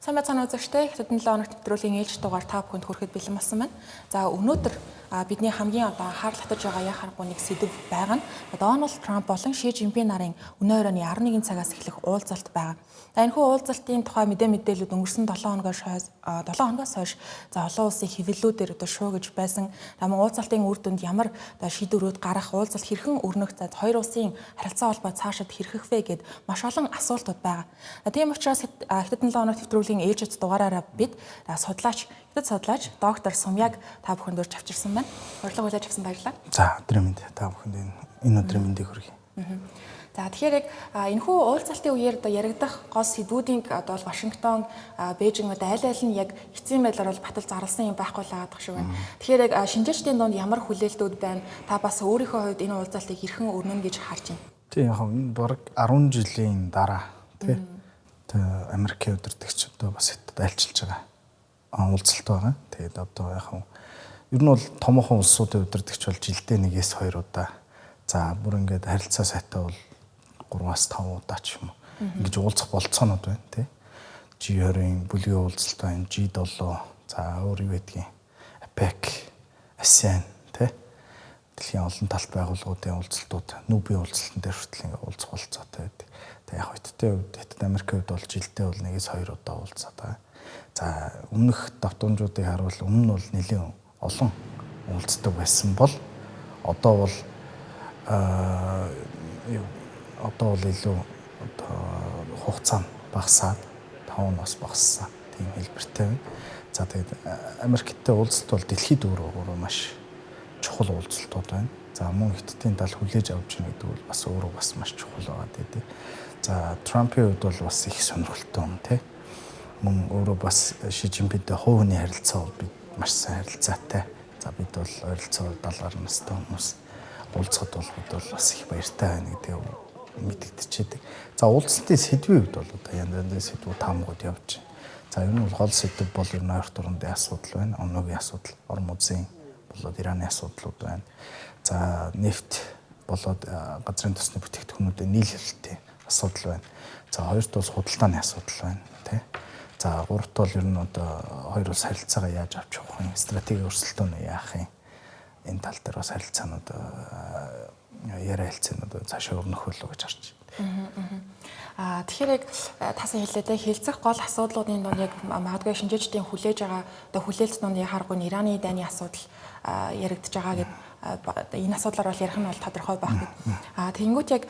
Сайн байцгаана үзэгчдээ. Хэдэн 7 хоног төвтрүүлгийн ээлж дугаар та бүхэнд хүрэхэд бэлэн болсон байна. За өнөөдөр бидний хамгийн анхаарал татаж байгаа яа харахгүй нэг сэдв байгаа нь Дональд Трамп болон Ши Жинпин нарын өнөө оройн 11 цагаас эхлэх уулзалт байгаа. За энэхүү уулзалтын тухай мэдээлэлүүд өнгөрсөн 7 хоногоос хойш за олон улсын хэвлэлүүдээр шуу гэж байсан. Таман уулзалтын үр дүнд ямар шийдвэрүүд гарах, уулзалт хэрхэн өрнөх, за хоёр улсын харилцаа холбоо цаашид хэрхэх вэ гэд маш олон асуултууд байгаа. Тийм учраас хэдэн 7 хоног төвтрүүлгийн ээлжид дугаараараа бид судлаач доктор Сумьяг та бүхэнд урьж авчирсан байна. Урилга хүлээж авсан баярлалаа. За өдрийн мэнд та бүхэнд энэ өдрийн мэндийг хүргэе. За тэгэхээр яг энэхүү уулзалтын үеэр яригдах гол сэдвүүдийн бол Вашингтон, Бээжин аль нь яг эцсийн байдлаар бол батал зарласан юм байхгүй л байгаа шиг байна. Тэгэхээр яг шинжээчдийн дунд ямар хүлээлтүүд байна? Та бас өөрийнхөө хувьд энэ уулзалтыг хэрхэн өрнөн гэж харж байна? Тийм яг энэ бараг 10 жилийн дараа тий Америкийн удирдагч одоо бас хятад альчилж байгаа уулзалт байгаа. Тэгээд одоо яг ер нь бол томоохон улсуудын удирдагч бол жилдээ нэгээс 2 удаа за бүр ингээд харилцаа сайтай бол 3-5 удаа ч юм уу ингэж уулзах болцоонууд байна тий. G20-ийн бүлгийн уулзалт байна, G7 за өөр юу гэдгийг APEC, ASEAN тий. Дэлхийн олон талт байгууллагуудын уулзалтууд, Нүбийн уулзалтын дээр хүртэл ингээд уулзах болцоотой байдаг. Тэгээ яг Хятадын хувьд, Хятад Америкийн хувьд бол жилдээ бол 1-2 удаа уулзаад байгаа. За өмнөх давтамжуудыг харуул өмнө нь бол нэлээд олон уулздаг байсан бол одоо бол илүү хугацаа нь багасаад 5 нас багассан тийм хэлбэртэй байна. За тэгээд Америктэй уулзалт бол дэлхийд өөрөө маш чухал уулзалтууд байна. За мөн Хятадын тал хүлээж авч байгаа гэдэг бол бас өөрөө бас маш чухал байгаа тийм. За Трампын хувьд бол бас их сонирхолтой юм тий. Мөн өөрөө бас Ши Жинпинтэй хувийн харилцаа бол бид маш сайн харилцаатай. За бид бол ойролцоогоор 70 гаруй настай хүмүүс уулзахад бол бид бол бас их баяртай байна гэдэг мэдэгдчихэд. За уулзалтын сэдвийн хувьд бол одоо янз янзын сэдвүүд таамагуд явж байна. За энэ бол гол сэдв бол ер нь ойр дурандын асуудал байна. Оноогийн асуудал, орон музейн болоод Ираны асуудлууд байна. За нефт болоод газрын тосны бүтээгдэхүүнүүдийн нийлүүлэлтийн асуудал байна. За хоёрт бол худалдааны асуудал байна тий. За гуравт бол ер нь одоо хоёр улс харилцаагаа яаж авч явах юм, стратегийн өрсөлдөөнөө яах юм. Энэ тал дээр бас харилцаанууд яриа хэлцээнүүд цаашаа өрнөх болов гэж харж байна. Тэгэхээр яг тасан хэллээ хэлцэх гол асуудлуудын дунд яг магадгүй шинжээчдийн хүлээж байгаа одоо хүлээлт дунд харахгүй Ираны дайны асуудал яригдж байгаа гэдэг энэ асуудлаар бол ярих нь бол тодорхой байх гэдэг. Тэгэнгүүт яг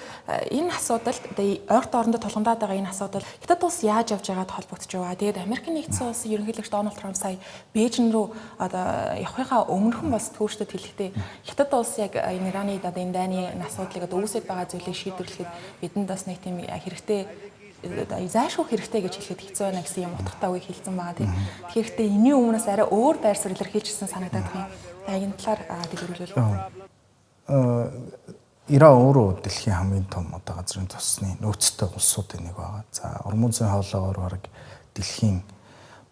энэ асуудалд ойрт орондоо тулгамдаад байгаа энэ асуудал Хятад улс яаж явж байгаад холбогдож байгаа. Тэгээд Америкийн нэгдсэн улсын ерөнхийлөгч Дональд Трамп сая Бээжин рүү одоо явахынхаа өмнөхөн бас төвшөд хэлэхдээ Хятад улс яг энэ Ираны одоо энэ дайны асуудлыг одоо үүсэж байгаа зүйлийг шийдвэрлэхэд бидэнд бас нэг тийм хэрэгтэй заашгүй хэрэгтэй гэж хэлэхэд хэцүү байна гэсэн юм утгатай үгийг хэлсэн байгаа тийм. Тэгэхээр энэний өмнөөс арай өөр байр суурь илэрхийлжсэн санагдаад байна. Энэ талаар дэлгэрүүлвэл Иран өөрөө дэлхийн хамгийн том одоо газрын тосны нөөцтэй улсуудын нэг байгаа. За орон музейн хоолоогоор бараг дэлхийн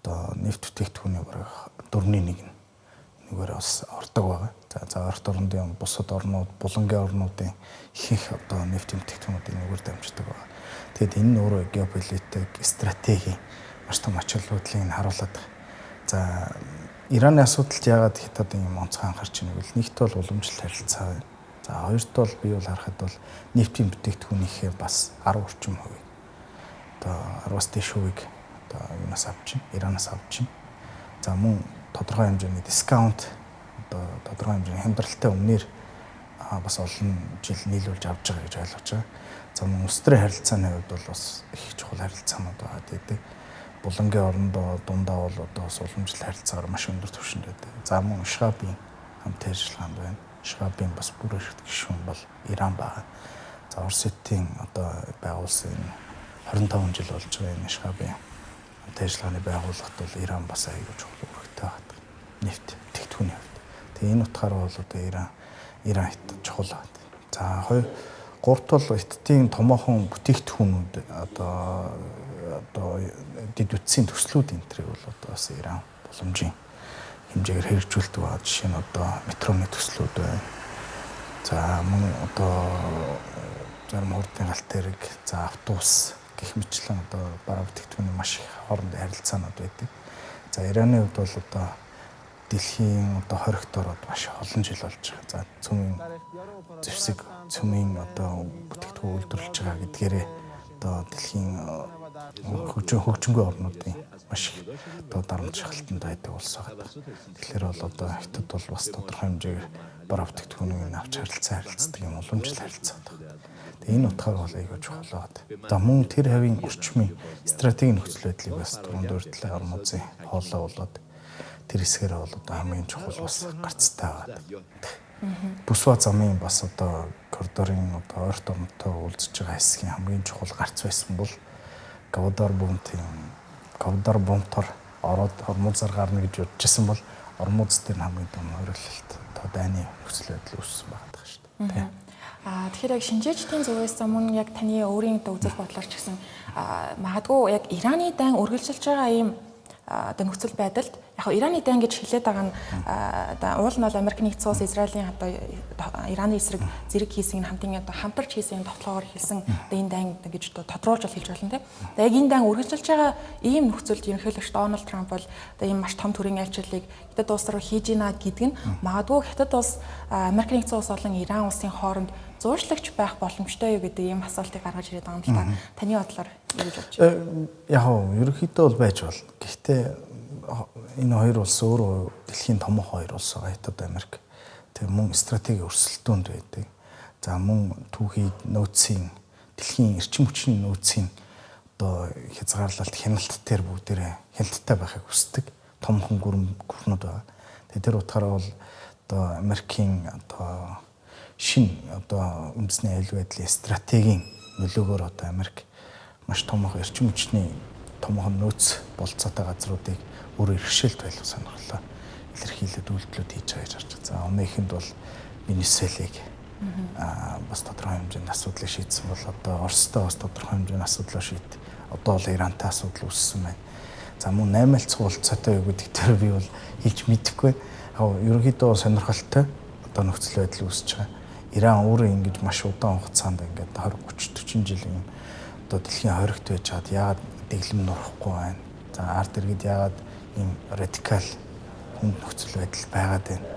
одоо нефт бүтээгдэхүүний бараг 4/1-ээр бас ордог байгаа. За орт орнуудын бусад орнууд, булангийн орнуудын их одоо нефтийн бүтээгдэхүүнүүдийн нүгээр дамждаг байгаа. Тэгэд энэ нь өөрөө геополитик стратеги маш том ач холбогдлыг харуулдаг. За Ираны асуудалд яагаад Хятадын юм онцгой анхаарч байгааг бол нэгт бол уламжлалт харилцаа байна. За хоёрт бол би бол харахад бол нефтийн бүтээгдэхүүнийхээ бас 10 орчим хувийг одоо 10-аас дээш хувийг одоо юунаас авч байна? Иранаас авч байна. За мөн тодорхой хэмжээний дискаунт одоо тодорхой хэмжээний хямдралтай өмнөр бас олон жил нийлүүлж авч байгаа гэж ойлгож байгаа. За мөн улс төрийн харилцааны хувьд бол бас их чухал харилцаанууд байгаа гэдэг. Булангийн орондоо дундаа бол одоо уламжлалт харилцаагаар маш өндөр түвшинд байдаг. За мөн Швабийн хамт ажиллагаанд байна. Швабийн бас бүр их гишүүн бол Иран байгаа. За Орос хотын одоо байгуулсан 25 жил болж байгаа энэ Швабийн хамт ажиллагааны байгууллагт бол Иран бас аягүй чухал үүрэгтэй байдаг. Нефт бүтээгдэхүүний хувьд. Тэгээ энэ утгаараа бол одоо Иран Хятад чухал байдаг. За гуравт бол Хятадын томоохон бүтээгдэхүүнүүд одоо дэд үтсийн төслүүд энтрийг бол одоо бас Иран боломжийн хэмжээгээр хэрэгжүүлдэг байгаа. Жишээ нь одоо метроны төслүүд байна. За мөн одоо зарим хурдын галт тэрэг, за автобус гэх мэтлэн одоо бараа бүтээгдэхүүний маш их хоорондын харилцаанууд байдаг. За Ираны хувьд бол одоо дэлхийн одоо хоригт ороод маш олон жил болж байгаа. За цөмийн зэвсэг, цөмийн одоо бүтээгдэхүүн үйлдвэрлэж байгаа гэдгээрээ одоо дэлхийн хөгжингүй орнуудын маш их одоо дарамт шахалтанд байдаг улс байгаа. Тэгэхээр бол одоо Хятад бол бас тодорхой хэмжээгээр бараа бүтээгдэхүүнийг авч харилцдаг юм уламжлал харилцаа байна. Тэгээ энэ утгаар бол аягүй чухал байна. За мөн тэр хавийн орчмын стратегийн нөхцөл байдлыг бас түрүүнд урьдлаа Ормозын хоолой болоод тэр хэсгээр бол одоо хамгийн чухал бас гарцтай байна. Бүсва замын бас одоо коридорын одоо ойрт орнтой уулзж байгаа хэсгийн хамгийн чухал гарц байсан бол Гавдар бунтор ороод Ормозоор гарна гэж бодчихсон бол Ормоз дээр хамгийн том ойрлолт одоо дайны нөхцөл байдал үүссэн байгаа шүү дээ. Тэгэхээр яг шинжээчдийн зүгээс мөн яг таны өөрийн үзэл бодлоор ч гэсэн магадгүй яг Ираны дайн үргэлжилж байгаа ийм одоо нөхцөл байдалд яг Ираны дайн гэж хэлээд байгаа нь уул нь бол Америк нэгдсэн улс Израилийн одоо Ираны эсрэг зэрэг хийсийг хамтын одоо хамтарч хийсийн товтлогоор хэлсэн одоо энэ дайн гэж тодруулж хэлж болно тийм. Яг энэ дайн үргэлжилж байгаа ийм нөхцөлд ерөнхийлөгч Дональд Трамп бол одоо ийм маш том төрийн айлчлалыг Хятад улс руу хийж ийна гэдэг нь магадгүй Хятад улс Америк нэгдсэн улс болон Иран улсын хооронд зууршлагч байх боломжтой юу гэдэг ийм асуултыг гаргаж ирээд байгаа юм л та. Таны бодлоор юу гэж бодож байна? Яг нь ерөнхийдөө бол байж болно. Гэхдээ энэ хоёр улс өөрөө дэлхийн томоохон хоёр улс байгаа. Хятад, Америк. Тэгээ мөн стратегийн өрсөлдөөнд байдаг. За мөн түүхий нөөцийн дэлхийн эрчим хүчний нөөцийн одоо хязгаарлалт хяналт төр бүгдээрээ хяналттай байхыг хүсдэг томхон гүрнүүд байгаа. Тэгээ тэр утгаараа бол одоо Америкийн одоо шин одоо үндэсний аюул байдлын стратегийн нөлөөгөөр одоо Америк маш томоохон эрчим хүчний томоохон нөөц болцоотой газруудыг өөрөөр иргэшээлт байлгах сонирхлоо илэрхийлээд үйлдэлүүд хийж байгаа гэж харж байна. За оны ихэнд бол Венесуэлийг бас тодорхой хэмжээний асуудлыг шийдсэн бол одоо Оростой бас тодорхой хэмжээний асуудлаа шийд. Одоо бол Ирантай асуудал үүссэн байна. За мөн 8 альцах уулзаатай юу гэдэг дээр би бол хэлж мэдэхгүй. Ерөнхийдөө сонирхолтой одоо нөхцөл байдал үүсэж байгаа. Иран өөрөө ингэж маш удаан хугацаанд ингээд 20 30 40 жилийн одоо дэлхийн хоригт байж чад яагаад дэглэм нурахгүй байна. За ард иргэд яагаад ийм радикал хүнд нөхцөл байдал байгаад байна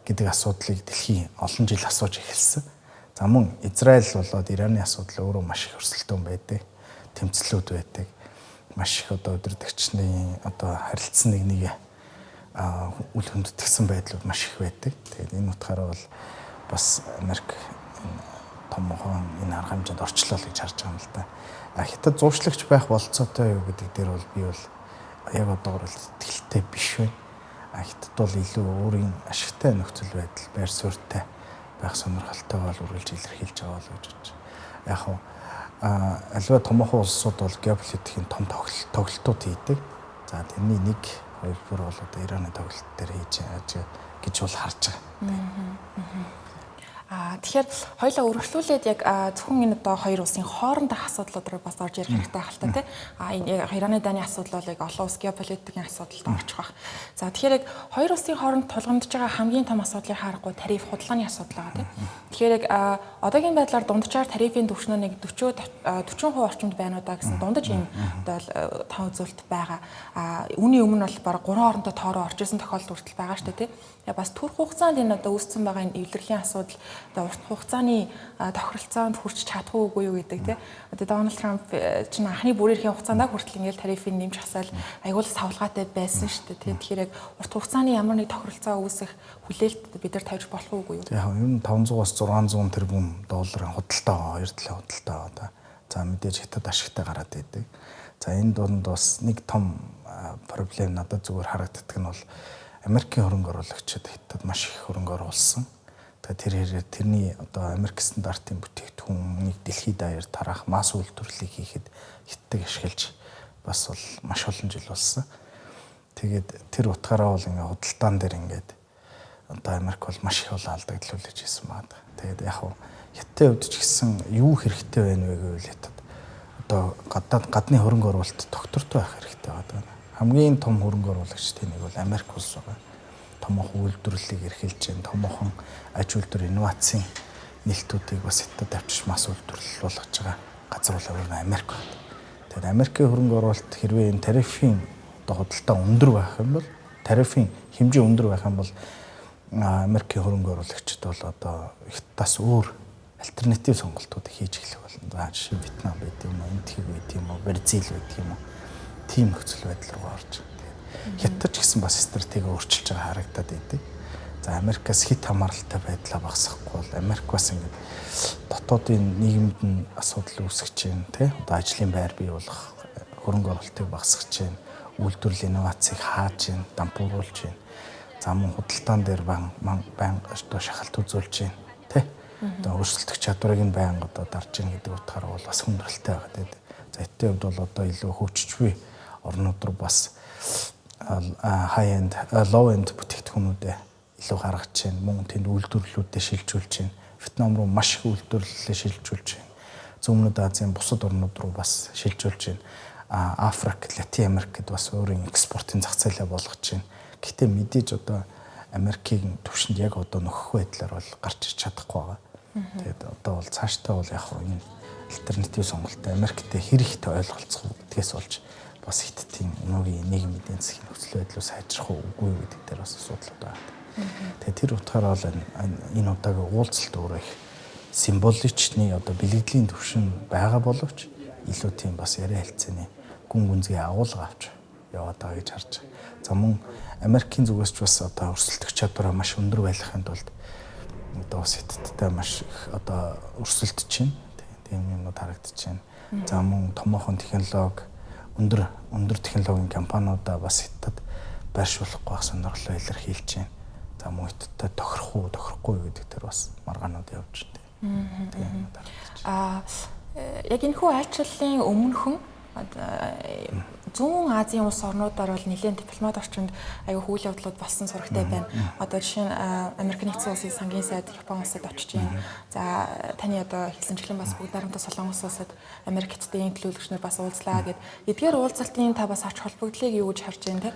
гэдэг асуудлыг дэлхийн олон жил асууж эхэлсэн. За мөн Израиль болоод Ираны асуудал өөрөө маш их өрсөлдөөн байдаг. Тэмцлүүд байдаг. Маш их одоо өдөртөгчний одоо харилцсан нэг үл хөндөгдсөн байдлууд маш их байдаг. Тэгээд энэ утгаараа бол бас Америк томхон энэ арга хэмжээнд орчлоо л гэж харж байгаа юм л да. Хятад зуршлагч байх болцоотой юу гэдэг дээр бол би бол яг одоогор л итгэлтэй биш байна. Хятад бол илүү өөрийн ашигтай нөхцөл байдал, байр суурьтай байх сонирхолтой бол үргэлж илэрхийлж байгаа л гэж бодож байна. Яг аливаа томоохон улсууд бол геополитикийн том тоглолтууд хийдэг. За тэрний нэг хувилбар бол одоо Ираны тоглолт дээр хийж байгаа гэж бол харж байгаа. Тэгэхээр хоёулаа өргөжлүүлээд яг зөвхөн энэ одоо хоёр улсын хоорондох асуудлууд руу бас орж ирэх хэрэгтэй байх л та тийм. Энэ яг Ираны дайны асуудал бол яг олон улс геополитикийн асуудалд орчих байх. За тэгэхээр яг хоёр улсын хооронд тулгамдж байгаа хамгийн том асуудлыг харахгүй тариф худалдааны асуудал байгаа тийм. Тэгэхээр яг одоогийн байдлаар дунджаар тарифын түвшнөө нэг 40% орчимд байна уу да гэсэн дундаж ийм одоо тав үзүүлэлт байгаа. Үүний өмнө бол бараг 3 хоорондоо тоороо орж исэн тохиолдол хүртэл байгаа шүү дээ тийм. Бас түрх хугацаанд энэ одоо үүссэн байгаа энэ эвлэрхийн асуудал одоо урт хугацааны тохиролцоонд хүрч чадахгүй үгүй юу гэдэг тийм. Одоо Дональд Трамп чинь анхны бүрийн хугацаанд хүртэл ингээл тарифыг нэмж хасаал аягүй л савлгаатай байсан шүү дээ тийм. Тэгэхээр яг урт хугацааны ямар нэг тохиролцоо үүсэх хүлээлт бид нар тавьж болох уугүй юу? Яг ер нь 500-аас 600 тэрбум долларын худалдаа байгаа, хоёр талын худалдаа байгаа. За мэдээж Хятад ашигтай гараад идэг. За энэ донд бас нэг том проблем надад зүгээр харагддаг нь бол Америкийн хөрөнгө оруулагчид Хятад маш их хөрөнгө оруулсан. Тэгэхээр тэрний одоо Америк стандартын бүтээгдэхүүнийг дэлхийд даяар тараах масс үйлдвэрлэлийг хийхэд Хятадыг ашиглаж бас бол маш олон жил болсон. Тэгээд тэр утгаараа бол ингээ худалдаан дээр ингээд одоо Америк бол маш их бол алдагдлуулж ирсэн байна. Тэгээд яг хуу Хятадын хувьд ч гэсэн юу хэрэгтэй байна вэ гэвэл Хятад одоо гадны хөрөнгө оруулалт доктортой байх хэрэгтэй байна. Хамгийн том хөрөнгө оруулагчдын нэг бол Америк улс байгаа. Томоохон үйлдвэрлэлийг эрхэлж байна. Томоохон аж үйлдвэр инновацийн нээлтүүдийг бас Хятад авчиж масс үйлдвэрлэл болгож байгаа газар бол Америк байна. Тэгэхээр Америкийн хөрөнгө оруулалт хэрвээ энэ тарифын одоо худалдаа өндөр байх юм бол тарифын хэмжээ өндөр байх юм бол Америкийн хөрөнгө оруулагчид бол одоо их тас өөр альтернатив сонголтуудыг хийж эхлэх болно. За жишээ нь Вьетнам байт юм уу, Индийг байт юм уу, Бразил байт юм уу. Тийм нөхцөл байдал руу орж байна. Хятад ч гэсэн бас стратеги өөрчилж байгаа харагдаад байдаг. За Америкаас хит хамааралтай байдлаа багасгахгүй бол Америк бас ингээд дотоодын нийгэмд нь асуудал үүсгэж байна, тий? Одоо ажлын байр бий болгох, хөрөнгө оруулалтыг багасгаж байна, үйлдвэрлэл инновацийг хааж байна, дампууруулж байна. За мөн худалдаан дээр баян одоо шахалт үзүүлж байна, тий? Одоо өрсөлдөх чадварыг нь баян одоо дарж байна гэдэг утгаараа бол бас хүндрэлтэй байгаа тийм. За эдгээр хувьд бол одоо илүү хөгжиж буй орнууд руу бас high end, low end бүтээгдэхүүнүүдээ илүү гаргаж байна. Мөн тэнд үйлдвэрлэлүүдэд шилжүүлж байна. Вьетнам руу маш их үйлдвэрлэлээ шилжүүлж байна. Зүүнүүд Азийн бусад орнууд руу бас шилжүүлж байна. Африк, Латин Америкт бас өөрийн экспортын зах зээлээ болгож байна. Гэхдээ мэдээж одоо Америкийн түвшинд яг одоо нөхөх байдлаар бол гарч ирч чадахгүй байгаа. Тэгээд одоо бол цаашдаа бол яг энэ альтернатив сонголттой Америктэй хэр ихтэй ойлголцох гэдгээс болж бас хиттийн өнөөгийн нийгмийн эдийн засгийн нөхцөл байдлыг сайжрах уугүй гэдэг дээр бас асуудал байна. Тэгээд тэр утгаараа бол энэ удаагийн уулзалт өөрөө их символичны одоо бэлгэдлийн түвшин байгаа боловч илүү тийм бас яриа хэлцээний гүн гүнзгий агуулга авч яваад байгаа гэж харж байна. За мөн Америкийн зүгээс ч бас одоо өрсөлдөх чадвараа маш өндөр байлгахын тулд одоо бас хятадтай маш их одоо өрсөлдөж байна. Тийм юмнууд харагдаж байна. За мөн томоохон технологи өндөр технологийн компаниудаа бас хятад байршуулахгүй байх сонирхлоо илэрхийлж байна. За мөн хятадтай тохирохгүй гэдэг дээр бас маргаанууд явж байна. Яг энэ хүү айлчлалын өмнөхөн зүүн Азийн улс орнуудаар бол нэлээд дипломат орчинд аюу хүл явдлууд болсон сурагтай байна. Одоо жишээ нь Америк нэгдсэн улсын сангийн сайд Японы улсад очиж байна. За таны одоо хэлсэнчлэн бас бүгд нарамтай Солонгос улсад Америк хятадын төлөөлөгчнөр бас уулзлаа гэд. Эдгээр уулзалтын та бас ач холбогдлыг юу гэж харж байна те?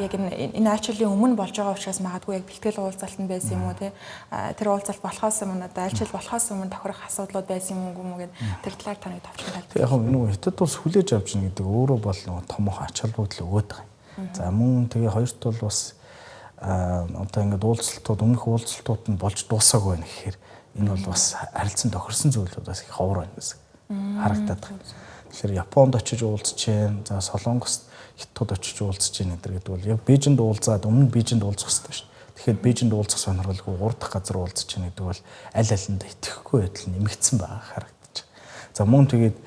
Яг энэ айлчлалын өмнө болж байгаа учраас магадгүй яг бэлтгэл уулзалт нь байсан юм уу те? Тэр уулзалт болохоос өмнө одоо айлчлал болохоос өмнө тохирох асуудлууд байсан юм уу гэд тэр талаар таны товчхон тайлбар. Яг нэг хятад улс хүлээж авч байгаа гэдэг өөрөө бол томоохон ач холбогдол өгöd байгаа. За мөн тэгээ хоёрт бол бас одоо ингээд уулзалтууд өмнөх уулзалтууд нь болж дуусаагүй байна гэхээр энэ бол бас харилцан тохирсон зүйлүүд бас их ховор байна гэсэн харагдаад байна. Тэгэхээр Японд очиж уулзж जैन, за Солонгост хятад очиж уулзж जैन гэдэг бол яг Бээжинд уулзаад өмнө Бээжинд уулзах хэрэгтэй шүү дээ. Тэгэхээр Бээжинд уулзах сонирхолгүй 3 дахь газар уулзж जैन гэдэг бол аль алинд итгэхгүй байдал нэмэгдсэн байгаа харагдаж байна. За мөн тэгээд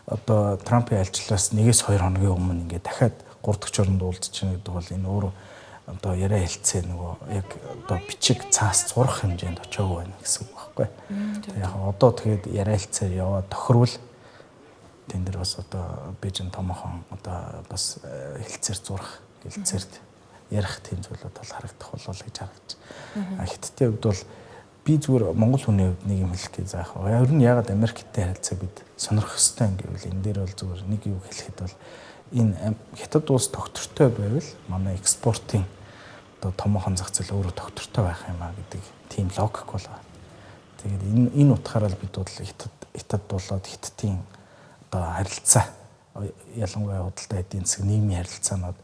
одоо Трампын альчлалаас 1-2 хоногийн өмнө ингээд дахиад 3 дахь жоронд уулзж байгаа гэдэг бол энэ өөрөө одоо яриа хэлцээ нөгөө яг одоо бичиг цаас зурах хэмжээнд очиагүй байна гэсэн үг байхгүй. Яг одоо тэгээд яриа хэлцээ яваа тохирвол тэн дээр бас одоо Бээжин томоохон одоо бас хэлцээр зурах, хэлцээрд ярих тийм зүйлүүд бол харагдах болов гэж харагдаж. Хятадын хувьд бол би зүгээр Монгол хүний хувьд нэг юм хэлэхэд заах. Ер нь ягаад Америктэй харилцаа бид сонирхох ёстой юм гэвэл энэ дээр бол зүгээр нэг юу хэлэхэд бол энэ хятад улс тогтвортой байвал манай экспортын одоо томоохон зах зээл өөрөө тогтвортой байх юм а гэдэг тийм логик болоо. Тэгээд энэ утгаараа бид бол хятад болоод хятадын одоо харилцаа ялангуяа худалдаа эдийн засаг нийгмийн харилцаанууд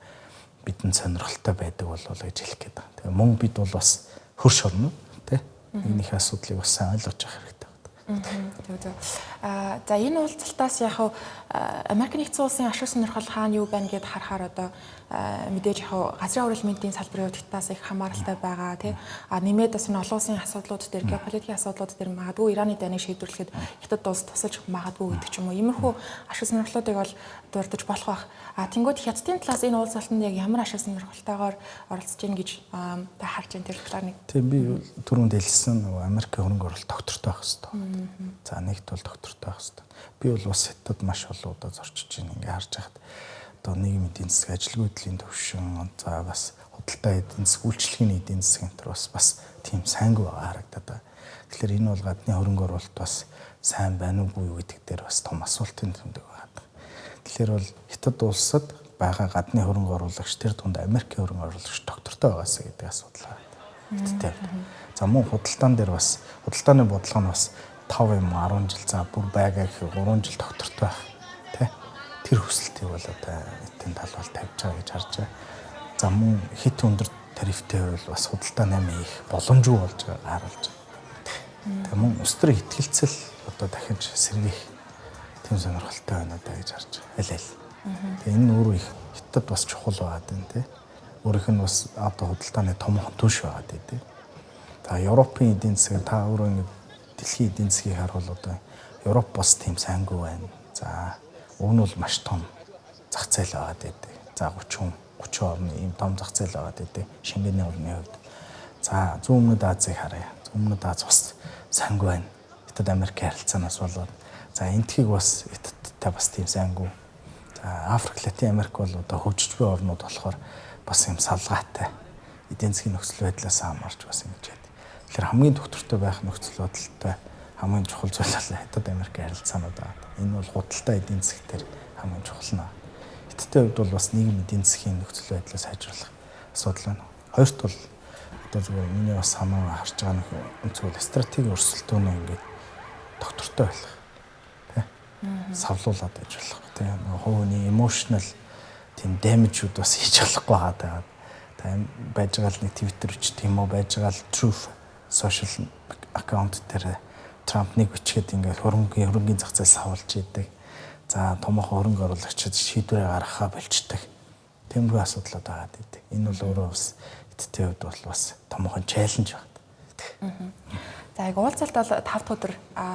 бидэнд сонирхолтой байдаг болов гэж хэлэх гээд байна. Тэгээ мөн бид бол бас хөрш орно тий. Энийх асуудлыг бас сайн ойлгож авах хэрэгтэй байна. За энэ уулзалтаас яг Америк нэгдсэн улсын ашиг сонирхол хаана юу байна гэд харахаар одоо мэдээж яг газрын хурал мэндийн салбарын хувьдтаас их хамааралтай байгаа тий. Нэмээд бас олон улсын асуудлууд дээр геополитикийн асуудлууд дээр магадгүй Ираны дайныг шийдвэрлэхэд хятад улс тусалж магадгүй гэдэг ч юм уу. Иймэрхүү ашиг сонирхлуудыг бол дурдж болох байх. Тэнгүүд хятадын талаас энэ уулзалтанд яг ямар ашиг сонирхолтойгоор оролцож гин гэж та харж байна тэр талаар нэг. Тийм би түрүүнд хэлсэн нөгөө Америкийн хөрөнгө оруулалт тогтвортой байх хэрэгтэй. За нэгт бол тогтвортой байх хэрэгтэй. Би бол бас хятад маш олон удаа зорчиж байна. Ингээ харж байхад одоо нийгмийн эдийн засаг, ажилгүйн хөдлийн төвшин, за бас худалдаа эдийн засаг, үйлчлэгийн эдийн засаг энэ төр бас тийм сайнгүй байгаа харагдаад байна. Тэгэхээр энэ бол гадны хөрөнгө оруулалт бас сайн байна уугүй юу гэдэг дээр бас том асуултын тэмдэг байна. Тэгэхээр бол хятад улсад байгаа гадны хөрөнгө оруулагч тэр тунд Америкийн хөрөнгө оруулагч тогтвортой байгаасаа гэдэг асуудал байна. Хятадтай. За мөн худалдаан дээр бас худалдааны бодлого нь бас 5 юм 10 жил за бүр байгаа гэхээр 3 жил тогтвортой байх тий. тэр хүсэлтийг бол одоо эдийн талбал тавьж байгаа гэж харж байгаа. За мөн хит өндөр тарифтай бол бас худалдаа 8 их боломжгүй болж байгааг харуулж байгаа. Тэгээ мөн улс төрийн итгэлцэл одоо дахиж сэргийх тийм сонирхолтой байна даа гэж харж байгаа. Аль. Тэгээ энэ өөрөө их хятад бас чухал байгаад байна тий. Өөрийнх нь бас одоо худалдааны томхон түвш байгаад байна тий. За Европын эдийн засаг та өөрөө ингэ дэлхийн эдийн засгийг харвал одоо Европ бас тийм сайнгүй байна. За уг нь бол маш том зах зээл байгаад байдаг. За 30 орны ийм том зах зээл байгаад байдаг. Шенгений орны хувьд. За зүүн өмнөд Азийг харъя. Зүүн өмнөд Аз бас сайнгүй байна. Хятад Америк харилцаанаас болоод за энтхийг бас хятадтай бас тийм сайнгүй. За Африк, Латин Америк бол одоо хөгжиж буй орнууд болохоор бас юм салгаатай. Эдийн засгийн нөхцөл байдлаас хамаарч бас ингэж байдаг. Тэгэхээр хамгийн доктортой байх нөхцөл байдалтай хамгийн чухал зүйл бол Хятад Америк харилцаанууд байна. Энэ бол худалдаа эдийн засаг дээр хамгийн чухал нь. Хятадын хувьд бол бас нийгэм эдийн засгийн нөхцөл байдлаас сайжруулах асуудал байна. Хоёрт бол одоо зүгээр миний бас санаа харж байгаа нэг үнцгэл стратегийн өрсөлдөөнөө ингээд доктортой байх. Тэ? Савлуулаад байж болох. Тэ? Хувийн emotional тийм damage-уд бас хийж болохгүй байгаа. Та байж байгаа л нэг Twitter үчтэй юм уу байж байгаа л Truth social account дээр Трампныг бичгээд ингээд хөрөнгөний зах зээл савлж идэг. За томоохон хөрөнгө оруулагчид шийдвэрээ гаргахаа болчдаг. Тэмгүй асуудлууд байгаа гэдэг. Энэ бол өөрөө бас эдтэй хувьд бол бас томоохон челленж байна. За яг уулзалт бол 5 дахь өдөр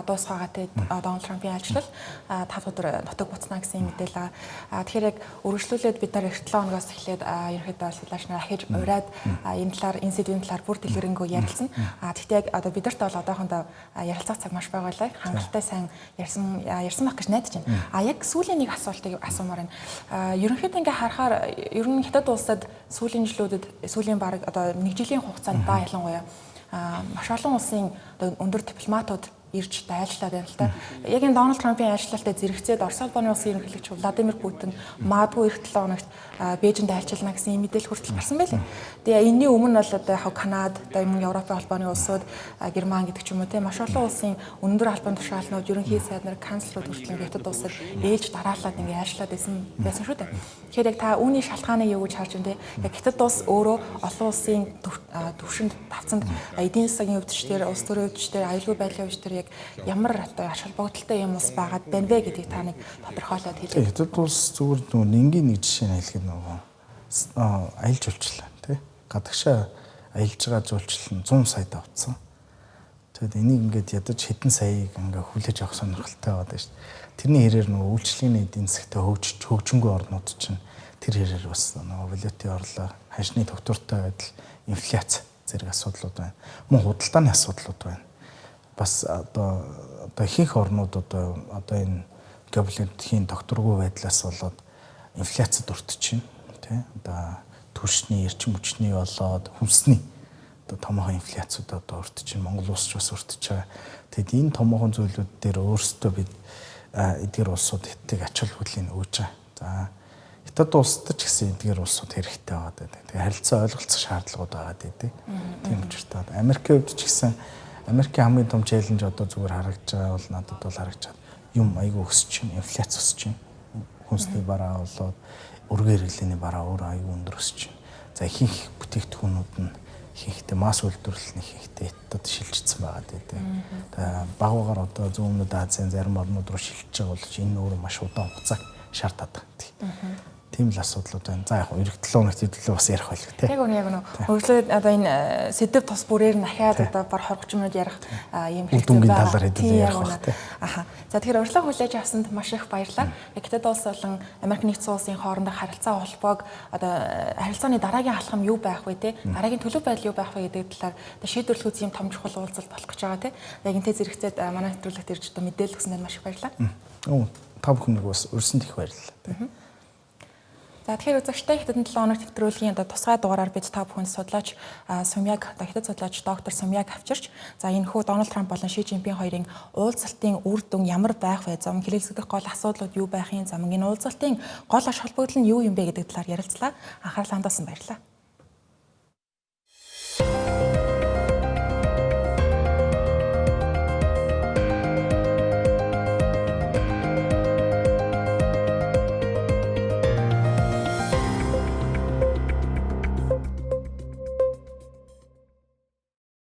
дуусгаагаа те Дональд Трампын айлчлал 5 дахь өдөр нутаг буцнаа гэсэн мэдээлэл. Тэгэхээр яг үргэлжлүүлээд бид нар 7 хоногоос эхлээд ерөнхийдөө судлаач нар ахиж ураад энэ талаар энэ сэдвийн талаар бүр дэлгэрэнгүй ярилцсан. Гэхдээ яг одоо бидэрт бол одоохондоо ярилцах цаг маш байгаа байлаа. Хангалттай сайн ярьсан байх гэж найдаж байна. Яг сүүлийн нэг асуултыг асуумаар байна. Ерөнхийдөө ингээ харахаар ер нь хятад улсад сүүлийн жилүүдэд сүүлийн бараг одоо 1 жилийн хугацаанд ба ялангуяа маш олон улсын өндөр дипломатууд ирж дайлчлаад байна л та. Яг энэ Дональд Трампын айлчлалтай зэрэгцээд Орос улбаны улсын ерөнхийлөгч Владимир Путин магадгүй эх 7 хоногт Бээжинд айлчилна гэсэн мэдээлэл хүртэл гарсан байлээ. Тэгээ энэний өмнө бол одоо яг Канада, мөн Европын холбооны улсууд, Герман гэдэг ч юм уу те маш олон улсын өндөр албан тушаалнууд, ерөнхий сайд нар, канцлерууд хүртэл хятад улсад ээлж дараалаад ингээ айлчлаад байсан шүү дээ. Тэгэхээр яг та үүний шалтгааныг юу гэж харж байна те? Яг хятад улс өөрөө олон улсын төвшөнд давцанд эдийн засгийн өвчтөр, улс төрийн өвчтөр, аюулгүй байдлын өвчтөр яг ямар одоо ач холбогдолтой юм ус байгаад байна вэ гэдгийг та нэг тодорхойлоод хэлээ. Хятад улс зүгээр энгийн нэг жишээ нь хэлэхэд нөгөө аялал жуулчлал тий гадагшаа аялж байгаа жуулчлал нь 100 сая давцсан. Тэгэд энийг ингээд ядаж хэдэн саяыг ингээ хүлээж авах сонирхолтой байдаг шүү дээ. Тэрний хэрээр нөгөө үйлчлэгийн эдийн засгтаа хөгжингүй орнууд чинь тэр хэрээр бас нөгөө валютын орлого, ханшны тогтвортой байдал, инфляц зэрэг асуудлууд байна. Мөн худалдааны асуудлууд байна. Бас одоо ихэнх орнууд одоо энэ глобалын докторгүй байдлаас болоод инфляцид өртөж байна. Тэ одоо түвшний эрчим хүчний болоод хүнсний одоо томоохон инфляцид одоо өртөж байна. Монгол улс ч бас өртөж байгаа. Тэгэд энэ томоохон зүйлүүд дээр өөрсдөө бид эдгээр улсууд хэтиг ач холбогдлыг өгж байгаа. За хятад улсад ч гэсэн эдгээр улсууд хэрэгтэй байгаа гэдэг. Тэгээ харилцаа ойлголцох шаардлагууд байгаа гэдэг. Тийм учраас Америкийн хувьд ч гэсэн Америкийн хамгийн том челленж одоо зүгээр харагдж байгаа бол надад бол харагдж байгаа юм айгүй өсөж чинь инфляц өсөж чинь хүнсний бараа болоод өргөн хэрэглээний бараа өөр айгүй өндөр өсөж чинь. За ихэнх бүтээгдэхүүнүүд нь ихэнхдээ масс үйлдвэрлэл нь ихэнхдээ хятад шилжчихсэн байгаа гэдэг. Тэгээ багуугаар одоо зүүн өмнөд Азийн зарим орнууд руу шилжиж байгаа бол энэ өөрөө маш удаан хугацааг шаарддаг. Тийм л асуудлууд байна. За яг 7 хоногт хэдүүлээ бас ярих байлгүй тий. Яг үнэ. Өглөө одоо энэ сэдв тус бүрээр нь ахаад одоо бар 20-30 минут ярих юм хэрэгтэй байна. Талаар хэдүүлээ ярих байх тий. Аха. За тэгэхээр урьдлага хүлээж авсанд маш их баярлалаа. Хятад улс болон Америк нэгдсэн улсын хоорондох харилцаа холбоог одоо харилцааны дараагийн алхам юу байх вэ тий? Дараагийн төлөв байдал юу байх вэ гэдэг талаар шийдвэрлэх үзэм том чухал уулзалт болох гэж байгаа тий. Яг энтэй зэрэгцээд манай нэвтрүүлэгт ирж одоо мэдээлэл өгсөнд маш их баярлалаа. Та бүхэнийг бас өрсөнд их баярлалаа тий. За тэгэхээр үзэгчтэй хятадын 7 хоног төвтрүүлгийн одоо тусгай дугаараар бид та бүхэнд судлаач Сумьяг одоо хятад судлаач доктор Сумьяг авчирч за энэ хүү Дональд Трамп болон Ши Жинпин хоёрын уулзалтын үр дүн ямар байх вэ? За хэлэлцэх гол асуудлууд юу байх юм? За энэ уулзалтын гол ач холбогдол нь юу юм бэ гэдэг талаар ярилцлаа. Анхаарлаа хандуулсан баярлалаа.